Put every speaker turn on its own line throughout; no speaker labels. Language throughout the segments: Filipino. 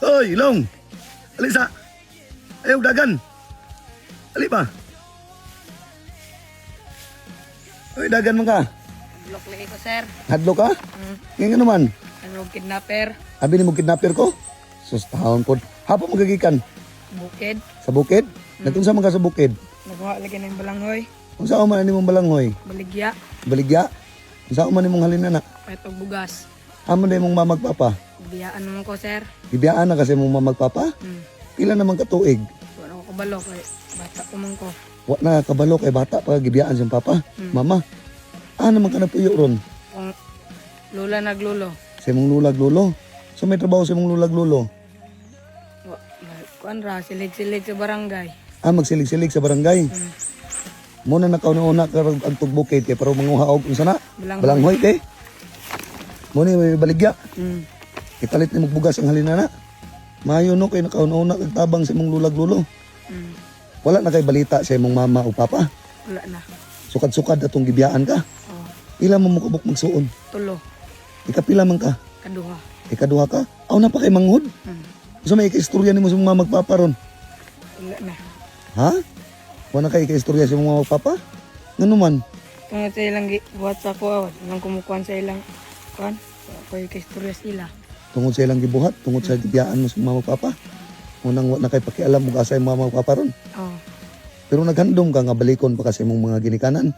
Hoy, Long. Alisa. Ayaw dagan. Ali ba? Hoy, dagan man ka.
Blok lagi ko, sir.
Hadlo ka? Ngayon naman.
Ano, kidnapper?
Abi ni mo kidnapper ko? Sus, tahon po. Hapon magagikan.
Bukid?
Sa bukid? Nagtunsa man ka sa bukid?
Nagawa lagi ng balanghoy.
Kung saan man ni mong balanghoy?
Baligya.
Baligya? Kung saan man ni mong halinana?
Petog bugas.
Amo na mong mamagpapa?
Biyaan naman ko, sir.
Bibiyaan na kasi mong mamagpapa? Pila naman katuig?
Wala ko kabalo kay bata ko man ko.
Wa na kabalo kay bata pa gibiyaan siyang papa. Mama, naman ka napuyo ron?
Kung lula naglulo.
Sa mong lulag lulo? So may trabaho sa mong lulag lulo?
Kuan ra, silig-silig sa barangay.
Magsilig-silig sa barangay. Muna na kauna-una karag ang tugbukid kay para manguha og unsa na? Balanghoy kay. Muna may baligya. Italit ni magbugas ang halinana. Mayo no kay nakauna-una kag tabang sa imong lulag lulo. Wala na kay balita sa imong mama o papa.
Wala na.
Sukad-sukad atong gibiyaan ka.
Oh,
Pila mo mukabok magsuon?
tulo.
Ikapila man ka?
Kaduha.
Ikaduha ka? Aw na pa kay manghod. So may ika-istorya nimo sa mga magpapa ron.
Wala na.
Ha? Wala kay ika-istorya sa mga magpapa? Ngano man?
Kung sa ilang buhat sa ko, nang kumukuan sa ilang kuan, ako yung kaistorya sila.
Tungod sa ilang gibuhat, tungod sa gibiyaan mo sa mga magpapa. Unang wala kay pakialam mo asa yung mga magpapa ron.
Oh,
Pero naghandom ka nga balikon pa kasi mong mga ginikanan.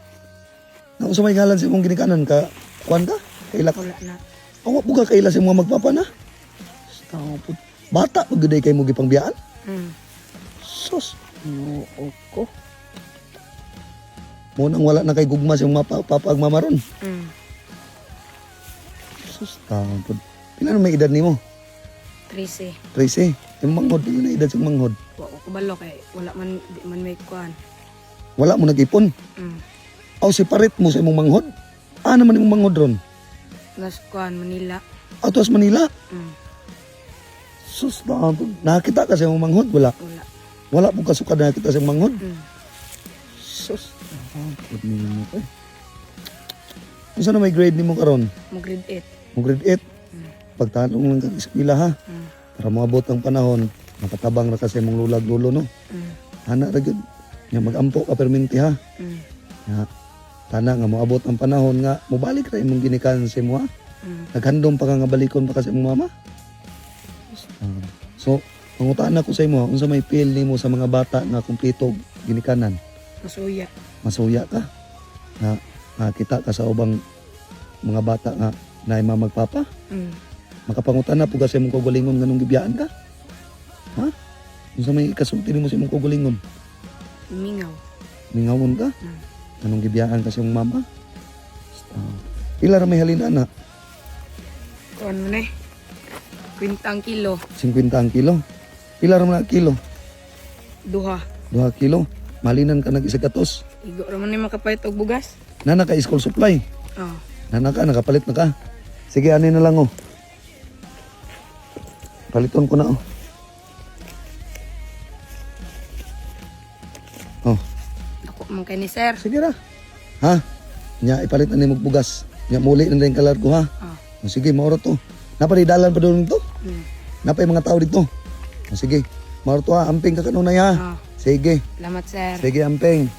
Nang sa may ngalan sa mong ginikanan ka, kuan ka? Kaila ka?
wala na.
Ang buka kaila sa mga magpapa na. Stop. Bata pag gaday kay mo gipang biyaan. Sus. No, ko. Mo nang wala na kay gugma sa mga papa ag mama ron. Sus. Stop. Pila na may edad nimo?
13.
13. Yung manghod, pila na edad sa manghod.
Wa ko kabalo kay wala man di man may kuan.
Wala mo nag-ipon. Aw separate mo sa imong manghod. Naman imong manghod ron?
Nas kuan Manila.
Atos Manila. Sus, nakakita ka sa imong manghod? Wala.
Wala.
Wala po kasukad na nakita sa imong manghod? Sus, nakakot nimo ko eh. Kung saan na may grade nimo karon?
Mo grade 8.
Mo grade 8? Pagtanong lang kang eskwela ha. Para maabot ang panahon, makatabang na kasi mong lulag lulo no. Ana ra gyud. Nga magampo ka perminti ha. Ya. Tana nga moabot ang panahon nga mobalik ra imong ginikanan sa imo ha. Naghandom pa ka nga balikon pa kasi imong mama. So, pangutaan ako sa imo, unsa may feel nimo sa mga bata nga kumpleto ginikanan?
Masuya.
Masuya ka. Na kita ka sa ubang mga bata nga naay mamagpapa. Makapangutan na po kasi mong kagulingon nga nung gibiyaan ka. Ha? Unsa may kasulti nimo sa imong kagulingon?
Mingaw.
Mingawon ka? Anong gibiyaan kasi yung mama? Pila ra may halina na?
Kuan mo na 50 kilo.
50 ang kilo. Pila ra man ang kilo?
Duha.
2 kilo. Malinan ka nag-isa katos.
Igo raman ni makapait og bugas.
Nana ka school supply.
Oh.
Nana ka, nakapalit na ka. Sige, ano na lang oh. Paliton ko na oh. Oh.
Ako man kay ni sir.
Sige ra. Ha? Nya ipalit na nimo bugas. Nya muli na din kalar ko ha. Oh, sige, mauro to. Napalidalan pa doon to. Napay mga tao dito. Oh, sige. Mauro to ha. Amping ka kanunay ha. Sige.
Salamat sir.
Sige, amping.